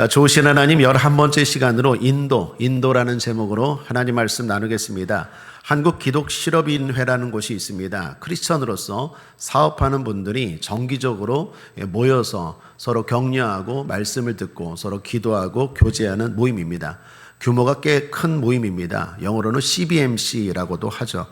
좋으신 하나님 11번째 시간으로 인도라는 제목으로 하나님 말씀 나누겠습니다. 한국 기독실업인회라는 곳이 있습니다. 크리스천으로서 사업하는 분들이 정기적으로 모여서 서로 격려하고 말씀을 듣고 서로 기도하고 교제하는 모임입니다. 규모가 꽤 큰 모임입니다. 영어로는 CBMC라고도 하죠.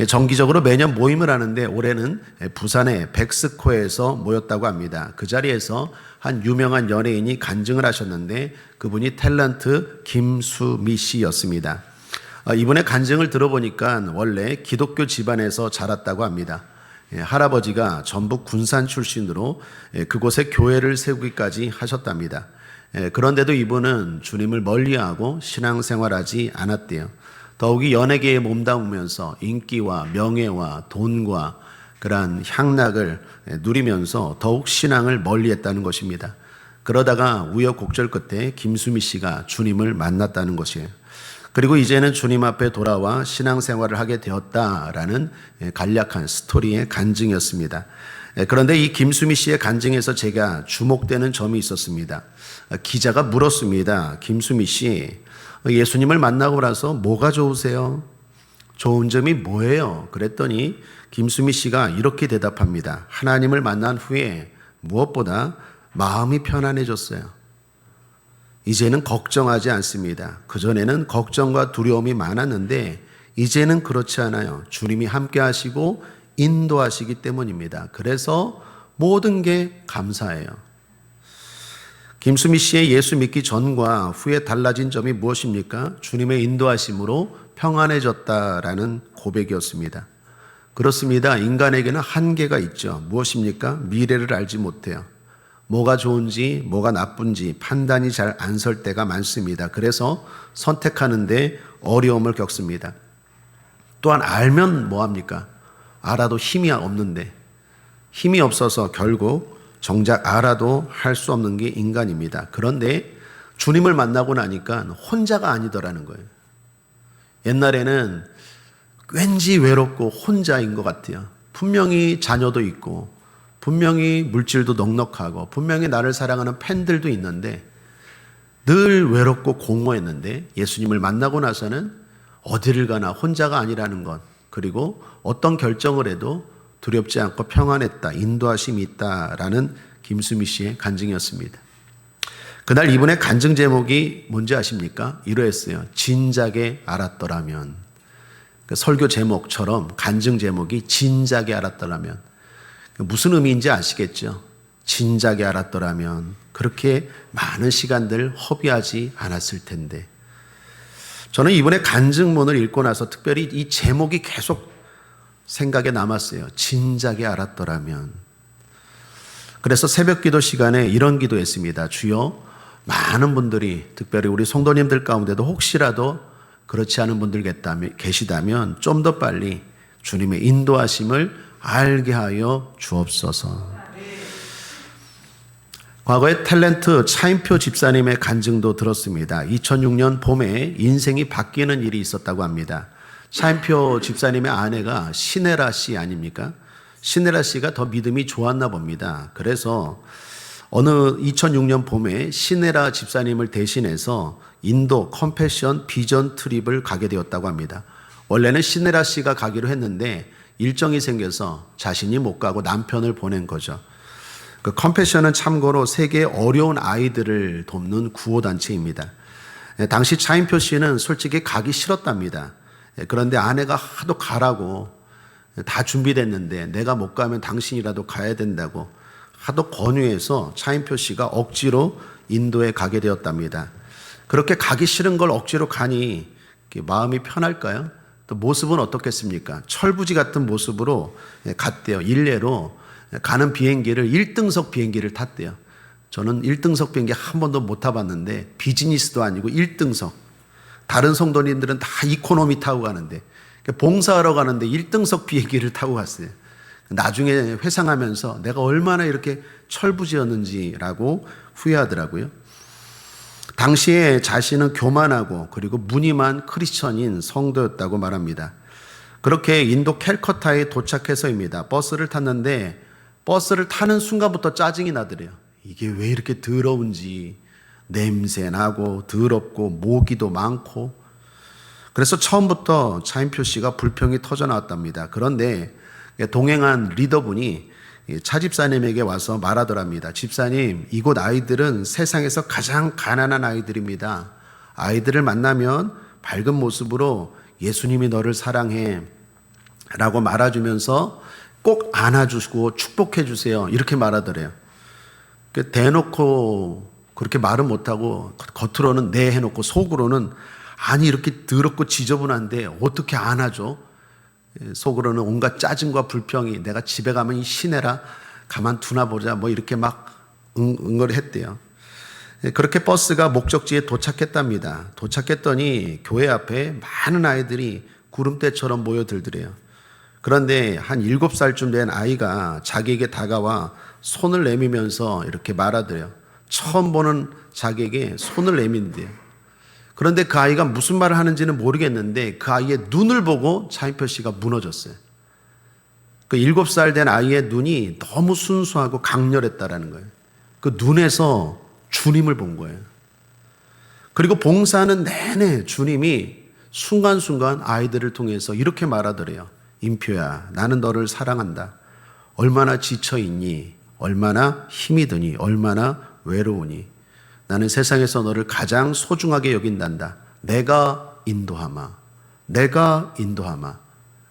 정기적으로 매년 모임을 하는데 올해는 부산의 백스코에서 모였다고 합니다. 그 자리에서 한 유명한 연예인이 간증을 하셨는데 그분이 탤런트 김수미 씨였습니다. 이분의 간증을 들어보니까 원래 기독교 집안에서 자랐다고 합니다. 할아버지가 전북 군산 출신으로 그곳에 교회를 세우기까지 하셨답니다. 그런데도 이분은 주님을 멀리하고 신앙생활하지 않았대요. 더욱이 연예계에 몸담으면서 인기와 명예와 돈과 그러한 향락을 누리면서 더욱 신앙을 멀리했다는 것입니다. 그러다가 우여곡절 끝에 김수미 씨가 주님을 만났다는 것이에요. 그리고 이제는 주님 앞에 돌아와 신앙생활을 하게 되었다라는 간략한 스토리의 간증이었습니다. 그런데 이 김수미 씨의 간증에서 제가 주목되는 점이 있었습니다. 기자가 물었습니다. 김수미 씨, 예수님을 만나고 나서 뭐가 좋으세요? 좋은 점이 뭐예요? 그랬더니 김수미 씨가 이렇게 대답합니다. 하나님을 만난 후에 무엇보다 마음이 편안해졌어요. 이제는 걱정하지 않습니다. 그전에는 걱정과 두려움이 많았는데 이제는 그렇지 않아요. 주님이 함께 하시고 인도하시기 때문입니다. 그래서 모든 게 감사해요. 김수미 씨의 예수 믿기 전과 후에 달라진 점이 무엇입니까? 주님의 인도하심으로 평안해졌다라는 고백이었습니다. 그렇습니다. 인간에게는 한계가 있죠. 무엇입니까? 미래를 알지 못해요. 뭐가 좋은지 뭐가 나쁜지 판단이 잘 안 설 때가 많습니다. 그래서 선택하는데 어려움을 겪습니다. 또한 알면 뭐합니까? 알아도 힘이 없는데 힘이 없어서 결국 정작 알아도 할 수 없는 게 인간입니다. 그런데 주님을 만나고 나니까 혼자가 아니더라는 거예요. 옛날에는 왠지 외롭고 혼자인 것 같아요. 분명히 자녀도 있고 분명히 물질도 넉넉하고 분명히 나를 사랑하는 팬들도 있는데 늘 외롭고 공허했는데 예수님을 만나고 나서는 어디를 가나 혼자가 아니라는 것, 그리고 어떤 결정을 해도 두렵지 않고 평안했다, 인도하심이 있다라는 김수미 씨의 간증이었습니다. 그날 이분의 간증 제목이 뭔지 아십니까? 이러했어요. 진작에 알았더라면. 그 설교 제목처럼 간증 제목이 진작에 알았더라면. 무슨 의미인지 아시겠죠? 진작에 알았더라면 그렇게 많은 시간들 허비하지 않았을 텐데. 저는 이분의 간증문을 읽고 나서 특별히 이 제목이 계속 생각에 남았어요. 진작에 알았더라면. 그래서 새벽 기도 시간에 이런 기도했습니다. 주여, 많은 분들이 특별히 우리 성도님들 가운데도 혹시라도 그렇지 않은 분들 계시다면 좀 더 빨리 주님의 인도하심을 알게 하여 주옵소서. 과거에 탤런트 차인표 집사님의 간증도 들었습니다. 2006년 봄에 인생이 바뀌는 일이 있었다고 합니다. 차인표 집사님의 아내가 신혜라 씨 아닙니까? 신혜라 씨가 더 믿음이 좋았나 봅니다. 그래서 어느 2006년 봄에 신혜라 집사님을 대신해서 인도 컴패션 비전 트립을 가게 되었다고 합니다. 원래는 신혜라 씨가 가기로 했는데 일정이 생겨서 자신이 못 가고 남편을 보낸 거죠. 그 컴패션은 참고로 세계의 어려운 아이들을 돕는 구호단체입니다. 당시 차인표 씨는 솔직히 가기 싫었답니다. 그런데 아내가 하도 가라고 다 준비됐는데 내가 못 가면 당신이라도 가야 된다고 하도 권유해서 차인표 씨가 억지로 인도에 가게 되었답니다. 그렇게 가기 싫은 걸 억지로 가니 마음이 편할까요? 또 모습은 어떻겠습니까? 철부지 같은 모습으로 갔대요. 일례로 가는 비행기를 1등석 비행기를 탔대요. 저는 1등석 비행기 한 번도 못 타봤는데 비즈니스도 아니고 1등석. 다른 성도님들은 다 이코노미 타고 가는데 봉사하러 가는데 1등석 비행기를 타고 갔어요. 나중에 회상하면서 내가 얼마나 이렇게 철부지였는지라고 후회하더라고요. 당시에 자신은 교만하고 그리고 무늬만 크리스천인 성도였다고 말합니다. 그렇게 인도 캘커타에 도착해서입니다. 버스를 탔는데 버스를 타는 순간부터 짜증이 나더래요. 이게 왜 이렇게 더러운지, 냄새 나고 더럽고 모기도 많고. 그래서 처음부터 차인표 씨가 불평이 터져 나왔답니다. 그런데 동행한 리더분이 차 집사님에게 와서 말하더랍니다. 집사님, 이곳 아이들은 세상에서 가장 가난한 아이들입니다. 아이들을 만나면 밝은 모습으로 예수님이 너를 사랑해 라고 말해주면서 꼭 안아주시고 축복해 주세요. 이렇게 말하더래요. 대놓고 그렇게 말은 못하고 겉으로는 네 해놓고 속으로는 아니 이렇게 더럽고 지저분한데 어떻게 안아줘? 속으로는 온갖 짜증과 불평이 내가 집에 가면 이 시내라 가만두나 보자 뭐 이렇게 막 응거를 했대요. 그렇게 버스가 목적지에 도착했답니다. 도착했더니 교회 앞에 많은 아이들이 구름대처럼 모여들더래요. 그런데 한 7살쯤 된 아이가 자기에게 다가와 손을 내밀면서 이렇게 말하더래요. 처음 보는 자기에게 손을 내민대요. 그런데 그 아이가 무슨 말을 하는지는 모르겠는데 그 아이의 눈을 보고 차인표 씨가 무너졌어요. 그 7살 된 아이의 눈이 너무 순수하고 강렬했다라는 거예요. 그 눈에서 주님을 본 거예요. 그리고 봉사하는 내내 주님이 순간순간 아이들을 통해서 이렇게 말하더래요. 인표야, 나는 너를 사랑한다. 얼마나 지쳐있니? 얼마나 힘이 드니? 얼마나 외로우니? 나는 세상에서 너를 가장 소중하게 여긴단다. 내가 인도하마. 내가 인도하마.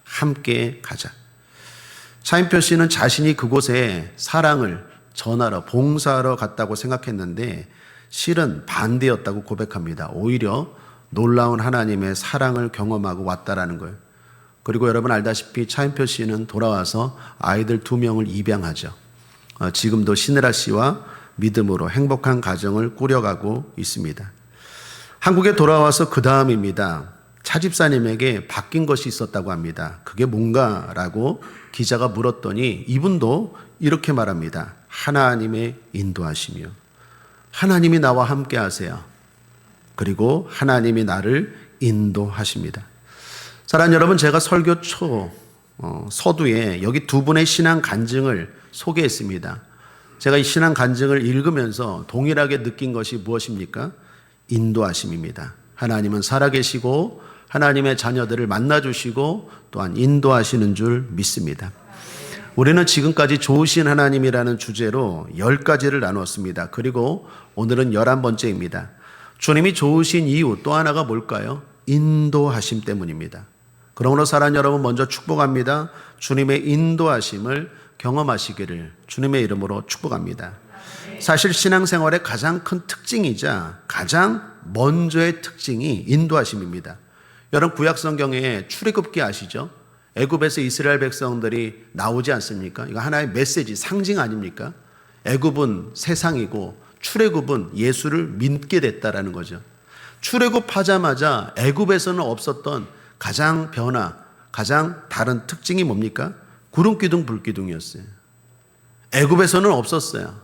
함께 가자. 차인표 씨는 자신이 그곳에 사랑을 전하러 봉사하러 갔다고 생각했는데 실은 반대였다고 고백합니다. 오히려 놀라운 하나님의 사랑을 경험하고 왔다라는 거예요. 그리고 여러분 알다시피 차인표 씨는 돌아와서 아이들 2명을 입양하죠. 지금도 신혜라 씨와 믿음으로 행복한 가정을 꾸려가고 있습니다. 한국에 돌아와서 그 다음입니다. 차 집사님에게 바뀐 것이 있었다고 합니다. 그게 뭔가라고 기자가 물었더니 이분도 이렇게 말합니다. 하나님의 인도하시며 하나님이 나와 함께 하세요. 그리고 하나님이 나를 인도하십니다. 사랑하는 여러분, 제가 설교 초 서두에 여기 두 분의 신앙 간증을 소개했습니다. 제가 이 신앙 간증을 읽으면서 동일하게 느낀 것이 무엇입니까? 인도하심입니다. 하나님은 살아계시고 하나님의 자녀들을 만나주시고 또한 인도하시는 줄 믿습니다. 우리는 지금까지 좋으신 하나님이라는 주제로 10가지를 나눴습니다. 그리고 오늘은 11번째입니다. 주님이 좋으신 이유 또 하나가 뭘까요? 인도하심 때문입니다. 그러므로 사랑하는 여러분, 먼저 축복합니다. 주님의 인도하심을 경험하시기를 주님의 이름으로 축복합니다. 사실 신앙생활의 가장 큰 특징이자 가장 먼저의 특징이 인도하심입니다. 여러분 구약성경에 출애굽기 아시죠? 애굽에서 이스라엘 백성들이 나오지 않습니까? 이거 하나의 메시지, 상징 아닙니까? 애굽은 세상이고 출애굽은 예수를 믿게 됐다라는 거죠. 출애굽하자마자 애굽에서는 없었던 가장 가장 다른 특징이 뭡니까? 구름기둥 불기둥이었어요. 애굽에서는 없었어요.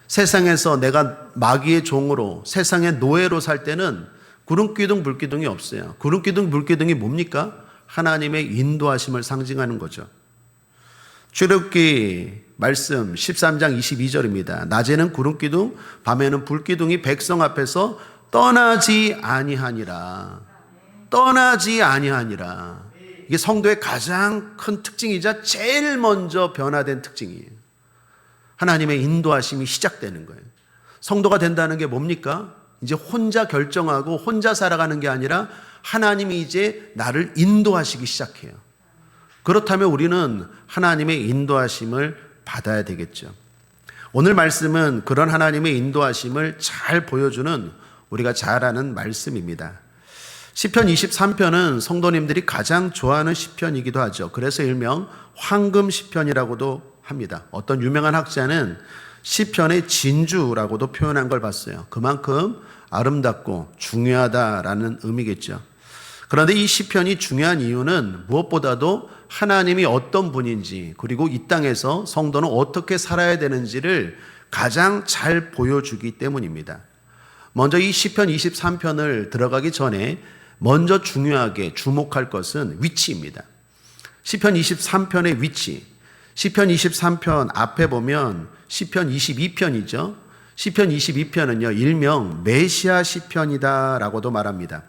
세상에서 내가 마귀의 종으로 세상의 노예로 살 때는 구름기둥 불기둥이 없어요. 구름기둥 불기둥이 뭡니까? 하나님의 인도하심을 상징하는 거죠. 출애굽기 말씀 13장 22절입니다. 낮에는 구름기둥, 밤에는 불기둥이 백성 앞에서 떠나지 아니하니라. 떠나지 아니하니라. 이게 성도의 가장 큰 특징이자 제일 먼저 변화된 특징이에요. 하나님의 인도하심이 시작되는 거예요. 성도가 된다는 게 뭡니까? 이제 혼자 결정하고 혼자 살아가는 게 아니라 하나님이 이제 나를 인도하시기 시작해요. 그렇다면 우리는 하나님의 인도하심을 받아야 되겠죠. 오늘 말씀은 그런 하나님의 인도하심을 잘 보여주는 우리가 잘 아는 말씀입니다. 시편 23편은 성도님들이 가장 좋아하는 시편이기도 하죠. 그래서 일명 황금 시편이라고도 합니다. 어떤 유명한 학자는 시편의 진주라고도 표현한 걸 봤어요. 그만큼 아름답고 중요하다라는 의미겠죠. 그런데 이 시편이 중요한 이유는 무엇보다도 하나님이 어떤 분인지 그리고 이 땅에서 성도는 어떻게 살아야 되는지를 가장 잘 보여주기 때문입니다. 먼저 이 시편 23편을 들어가기 전에 먼저 중요하게 주목할 것은 위치입니다. 시편 23편의 위치. 시편 23편 앞에 보면 시편 22편이죠. 시편 22편은요, 일명 메시아 시편이다라고도 말합니다.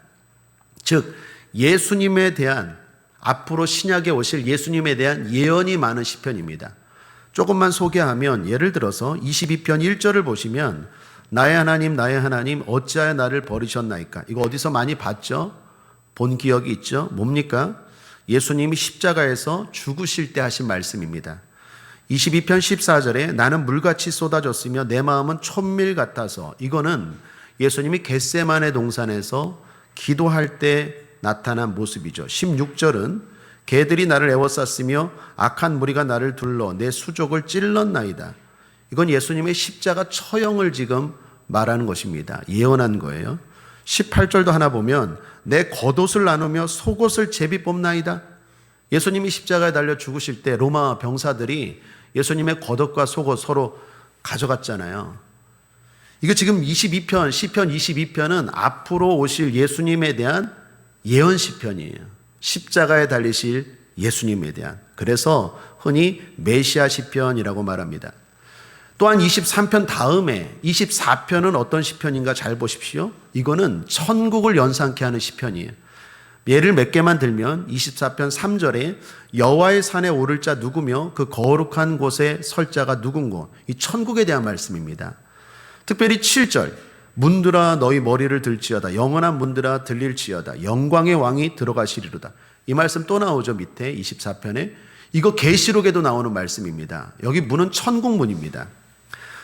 즉 예수님에 대한, 앞으로 신약에 오실 예수님에 대한 예언이 많은 시편입니다. 조금만 소개하면, 예를 들어서 22편 1절을 보시면 나의 하나님 어찌하여 나를 버리셨나이까. 이거 어디서 많이 봤죠? 본 기억이 있죠? 뭡니까? 예수님이 십자가에서 죽으실 때 하신 말씀입니다. 22편 14절에 나는 물같이 쏟아졌으며 내 마음은 촛밀 같아서, 이거는 예수님이 겟세마네 동산에서 기도할 때 나타난 모습이죠. 16절은 개들이 나를 에워쌌으며 악한 무리가 나를 둘러 내 수족을 찔렀나이다. 이건 예수님의 십자가 처형을 지금 말하는 것입니다. 예언한 거예요. 18절도 하나 보면 내 겉옷을 나누며 속옷을 제비 뽑나이다. 예수님이 십자가에 달려 죽으실 때 로마 병사들이 예수님의 겉옷과 속옷 서로 가져갔잖아요. 이거 지금 22편, 시편 22편은 앞으로 오실 예수님에 대한 예언 시편이에요. 십자가에 달리실 예수님에 대한. 그래서 흔히 메시아 시편이라고 말합니다. 또한 23편 다음에 24편은 어떤 시편인가 잘 보십시오. 이거는 천국을 연상케 하는 시편이에요. 예를 몇 개만 들면 24편 3절에 여호와의 산에 오를 자 누구며 그 거룩한 곳에 설 자가 누군고, 이 천국에 대한 말씀입니다. 특별히 7절 문들아 너희 머리를 들지어다 영원한 문들아 들릴지어다 영광의 왕이 들어가시리로다. 이 말씀 또 나오죠. 밑에 24편에. 이거 계시록에도 나오는 말씀입니다. 여기 문은 천국 문입니다.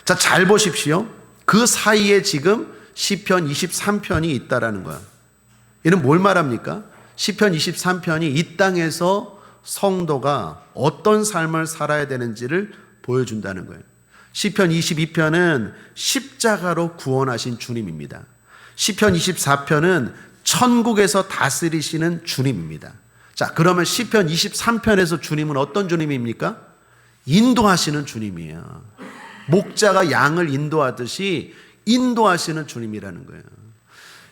자, 잘 보십시오. 그 사이에 지금 시편 23편이 있다라는 거야. 이는 뭘 말합니까? 시편 23편이 이 땅에서 성도가 어떤 삶을 살아야 되는지를 보여준다는 거예요. 시편 22편은 십자가로 구원하신 주님입니다. 시편 24편은 천국에서 다스리시는 주님입니다. 자, 그러면 시편 23편에서 주님은 어떤 주님입니까? 인도하시는 주님이에요. 목자가 양을 인도하듯이 인도하시는 주님이라는 거예요.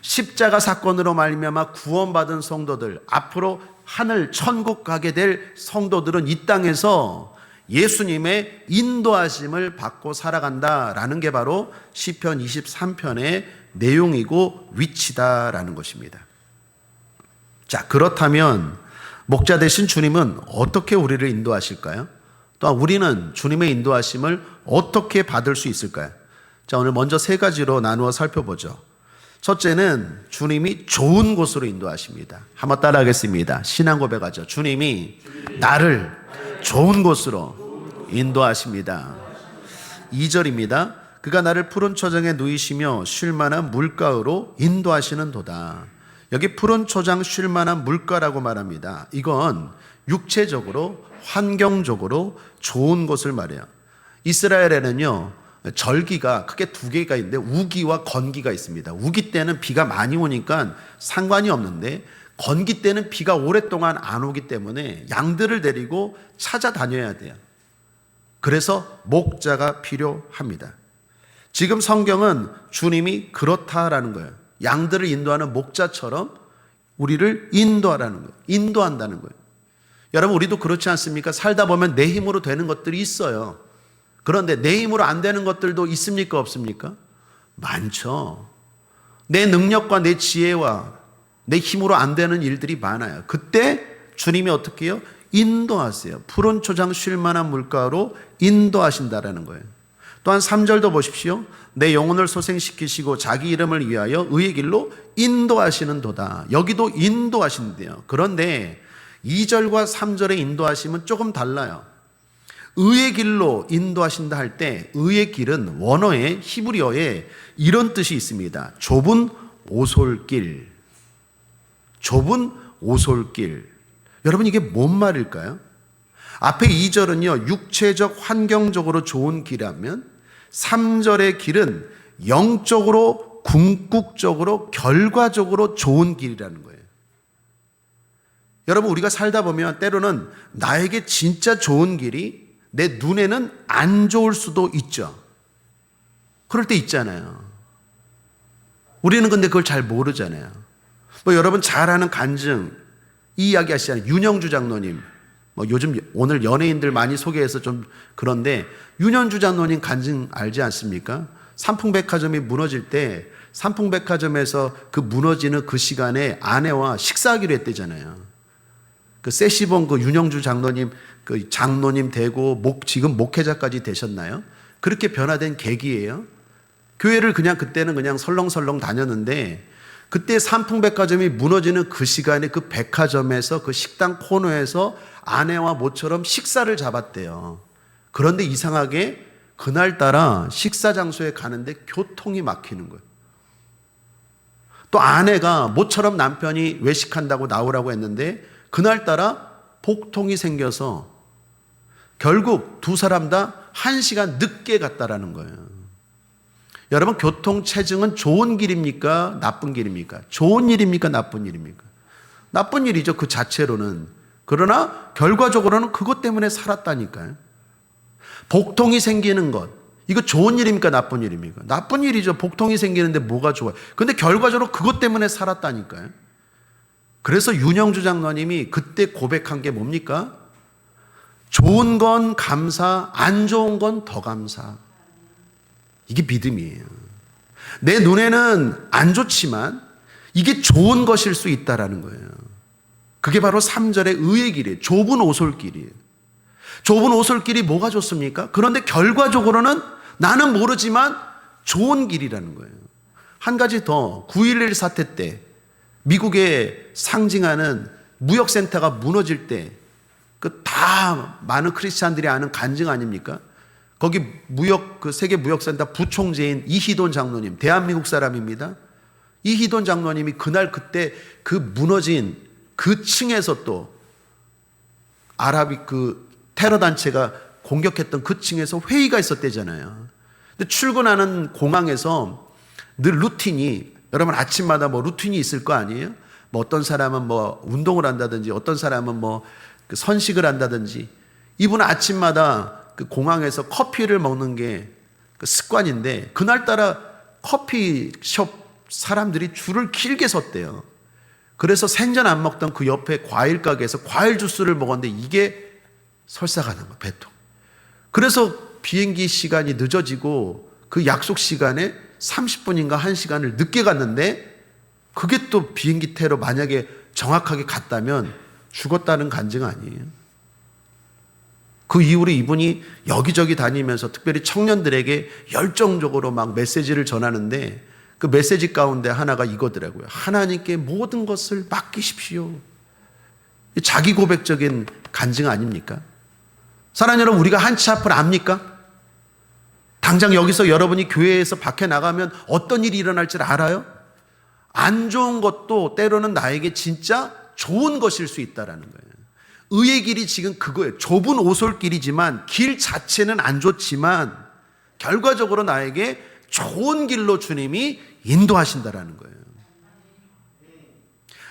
십자가 사건으로 말미암아 구원받은 성도들, 앞으로 하늘 천국 가게 될 성도들은 이 땅에서 예수님의 인도하심을 받고 살아간다라는 게 바로 시편 23편의 내용이고 위치다라는 것입니다. 자, 그렇다면 목자 되신 주님은 어떻게 우리를 인도하실까요? 또한 우리는 주님의 인도하심을 어떻게 받을 수 있을까요? 자, 오늘 먼저 세 가지로 나누어 살펴보죠. 첫째는 주님이 좋은 곳으로 인도하십니다. 한번 따라하겠습니다. 신앙 고백하죠. 주님이 나를 좋은 곳으로 인도하십니다. 2절입니다. 그가 나를 푸른 초장에 누이시며 쉴 만한 물가로 인도하시는 도다. 여기 푸른 초장 쉴 만한 물가라고 말합니다. 이건 육체적으로 환경적으로 좋은 곳을 말해요. 이스라엘에는요 절기가 크게 두 개가 있는데 우기와 건기가 있습니다. 우기 때는 비가 많이 오니까 상관이 없는데 건기 때는 비가 오랫동안 안 오기 때문에 양들을 데리고 찾아다녀야 돼요. 그래서 목자가 필요합니다. 지금 성경은 주님이 그렇다라는 거예요. 양들을 인도하는 목자처럼 우리를 인도하라는 거예요. 인도한다는 거예요. 여러분, 우리도 그렇지 않습니까? 살다 보면 내 힘으로 되는 것들이 있어요. 그런데 내 힘으로 안 되는 것들도 있습니까? 없습니까? 많죠. 내 능력과 내 지혜와 내 힘으로 안 되는 일들이 많아요. 그때 주님이 어떻게 해요? 인도하세요. 푸른 초장 쉴 만한 물가로 인도하신다라는 거예요. 또한 3절도 보십시오. 내 영혼을 소생시키시고 자기 이름을 위하여 의의 길로 인도하시는 도다. 여기도 인도하신대요. 그런데 2절과 3절의 인도하심은 조금 달라요. 의의 길로 인도하신다 할 때 의의 길은 원어의 히브리어에 이런 뜻이 있습니다. 좁은 오솔길. 좁은 오솔길. 여러분, 이게 뭔 말일까요? 앞에 2절은요 육체적 환경적으로 좋은 길이라면 3절의 길은 영적으로 궁극적으로 결과적으로 좋은 길이라는 거예요. 여러분, 우리가 살다 보면 때로는 나에게 진짜 좋은 길이 내 눈에는 안 좋을 수도 있죠. 그럴 때 있잖아요. 우리는 근데 그걸 잘 모르잖아요. 여러분 잘 아는 간증 이 이야기 하시잖아요. 윤영주 장로님 뭐 요즘 오늘 연예인들 많이 소개해서 좀 그런데 윤현주 장로님 간증 알지 않습니까? 삼풍백화점이 무너질 때 삼풍백화점에서 그 무너지는 그 시간에 아내와 식사하기로 했대잖아요. 그 세시본 그 윤영주 장로님 그 장로님 되고 지금 목회자까지 되셨나요? 그렇게 변화된 계기예요. 교회를 그냥 그때는 그냥 설렁설렁 다녔는데 그때 삼풍백화점이 무너지는 그 시간에 그 백화점에서 그 식당 코너에서 아내와 모처럼 식사를 잡았대요. 그런데 이상하게 그날따라 식사 장소에 가는데 교통이 막히는 거예요. 또 아내가 모처럼 남편이 외식한다고 나오라고 했는데 그날따라 복통이 생겨서 결국 두 사람 다 1시간 늦게 갔다라는 거예요. 여러분, 교통체증은 좋은 길입니까? 나쁜 길입니까? 좋은 일입니까? 나쁜 일입니까? 나쁜 일이죠, 그 자체로는. 그러나 결과적으로는 그것 때문에 살았다니까요. 복통이 생기는 것, 이거 좋은 일입니까? 나쁜 일입니까? 나쁜 일이죠. 복통이 생기는데 뭐가 좋아요? 근데 결과적으로 그것 때문에 살았다니까요. 그래서 윤영주 장로님이 그때 고백한 게 뭡니까? 좋은 건 감사, 안 좋은 건 더 감사. 이게 믿음이에요. 내 눈에는 안 좋지만 이게 좋은 것일 수 있다라는 거예요. 그게 바로 3절의 의의 길이에요. 좁은 오솔길이에요. 좁은 오솔길이 뭐가 좋습니까? 그런데 결과적으로는 나는 모르지만 좋은 길이라는 거예요. 한 가지 더, 9.11 사태 때 미국에 상징하는 무역센터가 무너질 때 그 다 많은 크리스찬들이 아는 간증 아닙니까? 거기 그 세계 무역센터 부총재인 이희돈 장로님, 대한민국 사람입니다. 이희돈 장로님이 그날 그때 그 무너진 그 층에서 또 아랍이 그 테러 단체가 공격했던 그 층에서 회의가 있었대잖아요. 근데 출근하는 공항에서 늘 루틴이, 여러분 아침마다 뭐 루틴이 있을 거 아니에요? 뭐 어떤 사람은 뭐 운동을 한다든지 어떤 사람은 뭐 그 선식을 한다든지, 이분은 아침마다 그 공항에서 커피를 먹는 게 그 습관인데 그날따라 커피숍 사람들이 줄을 길게 섰대요. 그래서 생전 안 먹던 그 옆에 과일 가게에서 과일 주스를 먹었는데 이게 설사가는 거예요, 배통. 그래서 비행기 시간이 늦어지고 그 약속 시간에 30분인가 1시간을 늦게 갔는데 그게 또 비행기 태로 만약에 정확하게 갔다면 죽었다는 간증 아니에요? 그 이후로 이분이 여기저기 다니면서 특별히 청년들에게 열정적으로 막 메시지를 전하는데 그 메시지 가운데 하나가 이거더라고요. 하나님께 모든 것을 맡기십시오. 자기 고백적인 간증 아닙니까? 사랑하는 여러분, 우리가 한치 앞을 압니까? 당장 여기서 여러분이 교회에서 밖에 나가면 어떤 일이 일어날지 알아요? 안 좋은 것도 때로는 나에게 진짜 좋은 것일 수 있다는 거예요. 의의 길이 지금 그거예요. 좁은 오솔길이지만 길 자체는 안 좋지만 결과적으로 나에게 좋은 길로 주님이 인도하신다라는 거예요.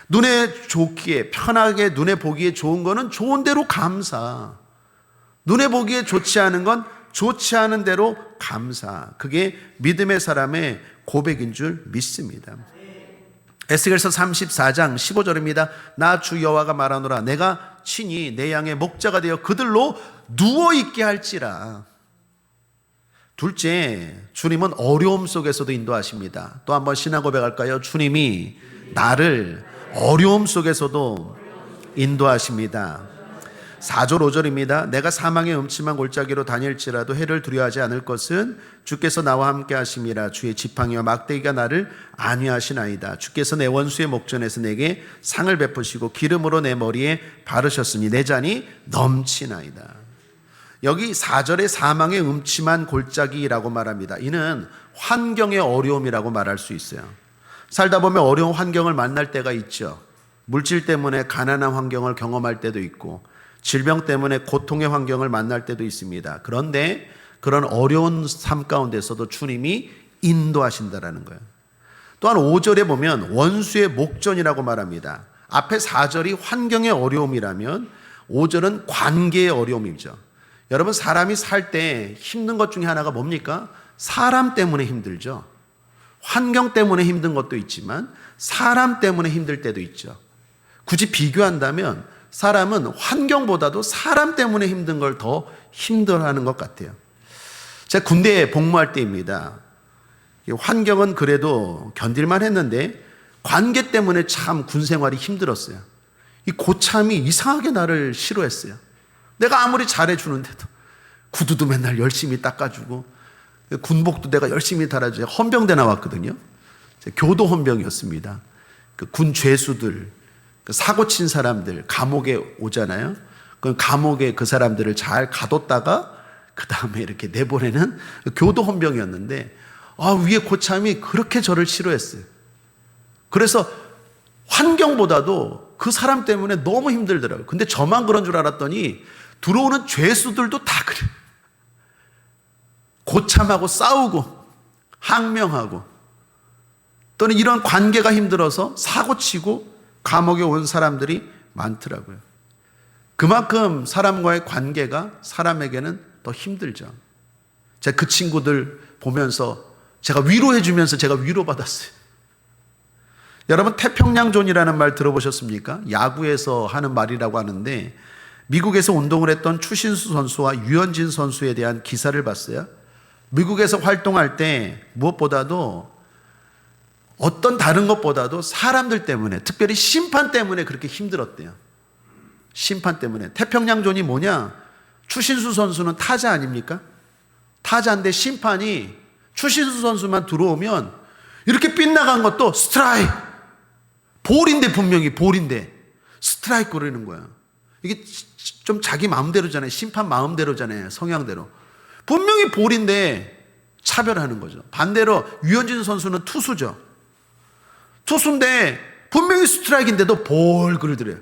눈에 좋기에, 편하게 눈에 보기에 좋은 거는 좋은 대로 감사. 눈에 보기에 좋지 않은 건 좋지 않은 대로 감사. 그게 믿음의 사람의 고백인 줄 믿습니다. 에스겔서 34장 15절입니다. 나 주 여호와가 말하노라. 내가 친히 내 양의 목자가 되어 그들로 누워있게 할지라. 둘째, 주님은 어려움 속에서도 인도하십니다. 또 한번 신앙 고백할까요? 주님이 나를 어려움 속에서도 인도하십니다. 4절 5절입니다. 내가 사망의 음침한 골짜기로 다닐지라도 해를 두려워하지 않을 것은 주께서 나와 함께 하심이라. 주의 지팡이와 막대기가 나를 안위하시나이다. 주께서 내 원수의 목전에서 내게 상을 베푸시고 기름으로 내 머리에 바르셨으니 내 잔이 넘치나이다. 여기 4절에 사망의 음침한 골짜기라고 말합니다. 이는 환경의 어려움이라고 말할 수 있어요. 살다 보면 어려운 환경을 만날 때가 있죠. 물질 때문에 가난한 환경을 경험할 때도 있고 질병 때문에 고통의 환경을 만날 때도 있습니다. 그런데 그런 어려운 삶 가운데서도 주님이 인도하신다라는 거예요. 또한 5절에 보면 원수의 목전이라고 말합니다. 앞에 4절이 환경의 어려움이라면 5절은 관계의 어려움이죠. 여러분, 사람이 살 때 힘든 것 중에 하나가 뭡니까? 사람 때문에 힘들죠. 환경 때문에 힘든 것도 있지만 사람 때문에 힘들 때도 있죠. 굳이 비교한다면 사람은 환경보다도 사람 때문에 힘든 걸 더 힘들어하는 것 같아요. 제가 군대에 복무할 때입니다. 환경은 그래도 견딜만 했는데 관계 때문에 참 군 생활이 힘들었어요. 이 고참이 이상하게 나를 싫어했어요. 내가 아무리 잘해주는데도 구두도 맨날 열심히 닦아주고 군복도 내가 열심히 달아줘요. 헌병대 나왔거든요. 교도 헌병이었습니다. 그 군 죄수들, 그 사고 친 사람들 감옥에 오잖아요. 그 감옥에 그 사람들을 잘 가뒀다가 그 다음에 이렇게 내보내는 교도 헌병이었는데 위에 고참이 그렇게 저를 싫어했어요. 그래서 환경보다도 그 사람 때문에 너무 힘들더라고요. 근데 저만 그런 줄 알았더니 들어오는 죄수들도 다 그래요. 고참하고 싸우고 항명하고 또는 이런 관계가 힘들어서 사고치고 감옥에 온 사람들이 많더라고요. 그만큼 사람과의 관계가 사람에게는 더 힘들죠. 제가 그 친구들 보면서 제가 위로해 주면서 제가 위로받았어요. 여러분 태평양존이라는 말 들어보셨습니까? 야구에서 하는 말이라고 하는데 미국에서 운동을 했던 추신수 선수와 유현진 선수에 대한 기사를 봤어요. 미국에서 활동할 때 무엇보다도 어떤 다른 것보다도 사람들 때문에 특별히 심판 때문에 그렇게 힘들었대요. 심판 때문에. 태평양존이 뭐냐? 추신수 선수는 타자 아닙니까? 타자인데 심판이 추신수 선수만 들어오면 이렇게 빗나간 것도 스트라이크. 볼인데 분명히 볼인데 스트라이크 그러는 거야. 이게 좀 자기 마음대로잖아요. 심판 마음대로잖아요. 성향대로. 분명히 볼인데 차별하는 거죠. 반대로 유현진 선수는 투수죠. 투수인데 분명히 스트라이크인데도 볼 그러더래요.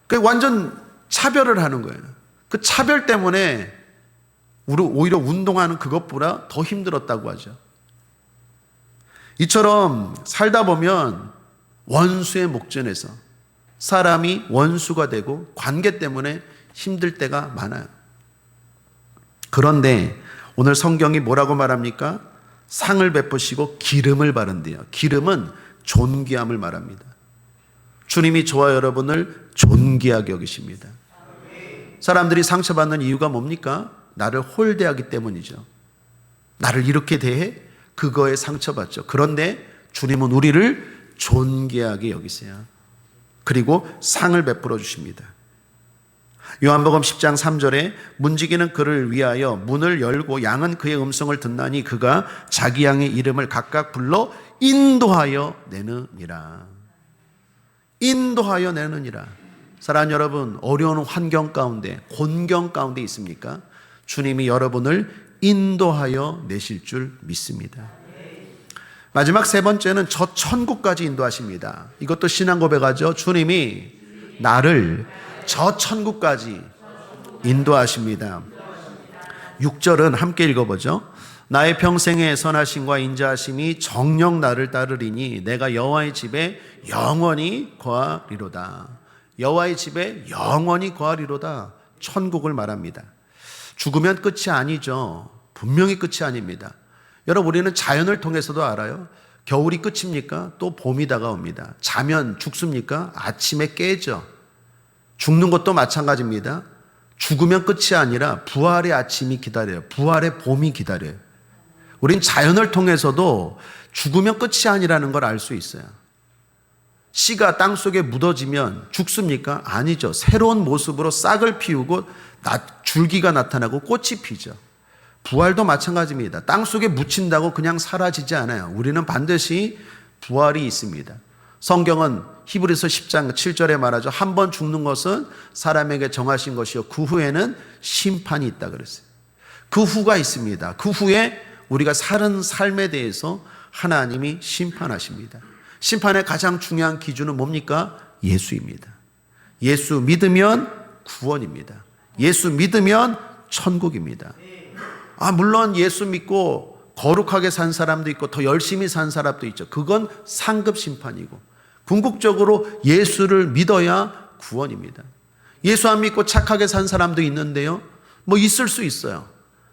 그러니까 완전 차별을 하는 거예요. 그 차별 때문에 오히려 운동하는 그것보다 더 힘들었다고 하죠. 이처럼 살다 보면 원수의 목전에서 사람이 원수가 되고 관계 때문에 힘들 때가 많아요. 그런데 오늘 성경이 뭐라고 말합니까? 상을 베푸시고 기름을 바른대요. 기름은 존귀함을 말합니다. 주님이 저와 여러분을 존귀하게 여기십니다. 사람들이 상처받는 이유가 뭡니까? 나를 홀대하기 때문이죠. 나를 이렇게 대해? 그거에 상처받죠. 그런데 주님은 우리를 존귀하게 여기세요. 그리고 상을 베풀어 주십니다. 요한복음 10장 3절에 문지기는 그를 위하여 문을 열고 양은 그의 음성을 듣나니 그가 자기 양의 이름을 각각 불러 인도하여 내느니라. 인도하여 내느니라. 사랑하는 여러분, 어려운 환경 가운데 곤경 가운데 있습니까? 주님이 여러분을 인도하여 내실 줄 믿습니다. 마지막 세 번째는 저 천국까지 인도하십니다. 이것도 신앙 고백하죠. 주님이 나를 저 천국까지 인도하십니다. 6절은 함께 읽어보죠. 나의 평생의 선하심과 인자하심이 정녕 나를 따르리니 내가 여호와의 집에 영원히 거하리로다. 여호와의 집에 영원히 거하리로다. 천국을 말합니다. 죽으면 끝이 아니죠. 분명히 끝이 아닙니다. 여러분, 우리는 자연을 통해서도 알아요. 겨울이 끝입니까? 또 봄이 다가옵니다. 자면 죽습니까? 아침에 깨죠. 죽는 것도 마찬가지입니다. 죽으면 끝이 아니라 부활의 아침이 기다려요. 부활의 봄이 기다려요. 우린 자연을 통해서도 죽으면 끝이 아니라는 걸 알 수 있어요. 씨가 땅속에 묻어지면 죽습니까? 아니죠. 새로운 모습으로 싹을 피우고 줄기가 나타나고 꽃이 피죠. 부활도 마찬가지입니다. 땅속에 묻힌다고 그냥 사라지지 않아요. 우리는 반드시 부활이 있습니다. 성경은 히브리서 10장 7절에 말하죠. 한 번 죽는 것은 사람에게 정하신 것이요 그 후에는 심판이 있다 그랬어요. 그 후가 있습니다. 그 후에 우리가 사는 삶에 대해서 하나님이 심판하십니다. 심판의 가장 중요한 기준은 뭡니까? 예수입니다. 예수 믿으면 구원입니다. 예수 믿으면 천국입니다. 물론 예수 믿고 거룩하게 산 사람도 있고 더 열심히 산 사람도 있죠. 그건 상급 심판이고 궁극적으로 예수를 믿어야 구원입니다. 예수 안 믿고 착하게 산 사람도 있는데요. 있을 수 있어요.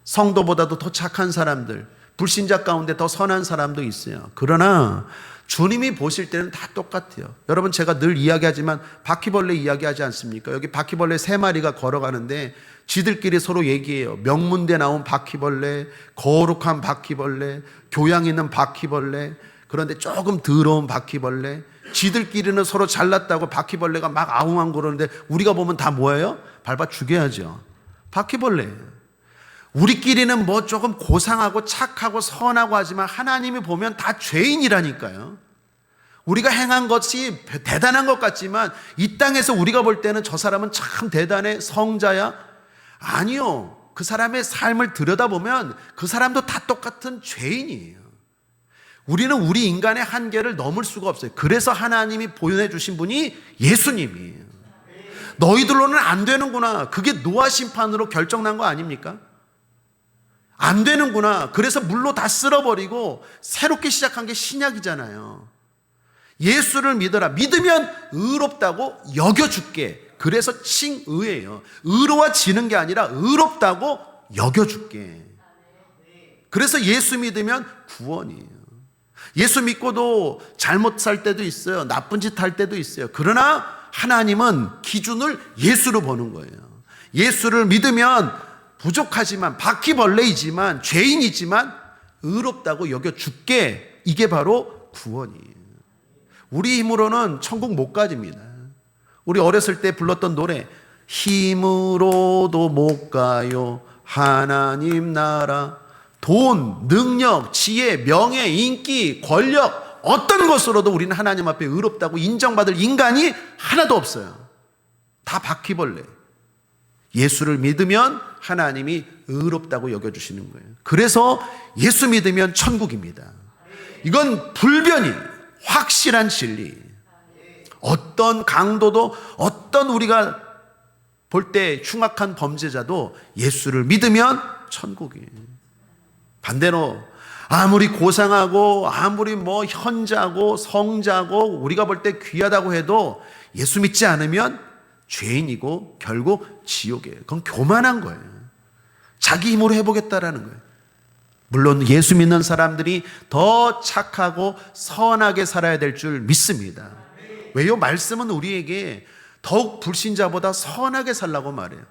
성도보다도 더 착한 사람들, 불신자 가운데 더 선한 사람도 있어요. 그러나 주님이 보실 때는 다 똑같아요. 여러분, 제가 늘 이야기하지만 바퀴벌레 이야기하지 않습니까? 여기 바퀴벌레 3마리가 걸어가는데 지들끼리 서로 얘기해요. 명문대 나온 바퀴벌레, 거룩한 바퀴벌레, 교양 있는 바퀴벌레, 그런데 조금 더러운 바퀴벌레. 지들끼리는 서로 잘났다고 바퀴벌레가 막 아웅한 그러는데 우리가 보면 다 뭐예요? 밟아 죽여야죠. 바퀴벌레예요. 우리끼리는 뭐 조금 고상하고 착하고 선하고 하지만 하나님이 보면 다 죄인이라니까요. 우리가 행한 것이 대단한 것 같지만 이 땅에서 우리가 볼 때는 저 사람은 참 대단해, 성자야. 아니요. 그 사람의 삶을 들여다보면 그 사람도 다 똑같은 죄인이에요. 우리는 우리 인간의 한계를 넘을 수가 없어요. 그래서 하나님이 보내주신 분이 예수님이에요. 너희들로는 안 되는구나. 그게 노아 심판으로 결정난 거 아닙니까? 안 되는구나. 그래서 물로 다 쓸어버리고 새롭게 시작한 게 신약이잖아요. 예수를 믿어라. 믿으면 의롭다고 여겨줄게. 그래서 칭의예요. 의로워지는 게 아니라 의롭다고 여겨줄게. 그래서 예수 믿으면 구원이에요. 예수 믿고도 잘못 살 때도 있어요. 나쁜 짓 할 때도 있어요. 그러나 하나님은 기준을 예수로 보는 거예요. 예수를 믿으면 부족하지만 바퀴벌레이지만 죄인이지만 의롭다고 여겨줄게. 이게 바로 구원이에요. 우리 힘으로는 천국 못 가집니다. 우리 어렸을 때 불렀던 노래, 힘으로도 못 가요 하나님 나라. 돈, 능력, 지혜, 명예, 인기, 권력 어떤 것으로도 우리는 하나님 앞에 의롭다고 인정받을 인간이 하나도 없어요. 다 바퀴벌레. 예수를 믿으면 하나님이 의롭다고 여겨주시는 거예요. 그래서 예수 믿으면 천국입니다. 이건 불변이 확실한 진리. 어떤 강도도 어떤 우리가 볼 때 흉악한 범죄자도 예수를 믿으면 천국이에요. 반대로 아무리 고상하고 아무리 뭐 현자고 성자고 우리가 볼 때 귀하다고 해도 예수 믿지 않으면 죄인이고 결국 지옥이에요. 그건 교만한 거예요. 자기 힘으로 해보겠다라는 거예요. 물론 예수 믿는 사람들이 더 착하고 선하게 살아야 될 줄 믿습니다. 왜요? 말씀은 우리에게 더욱 불신자보다 선하게 살라고 말해요.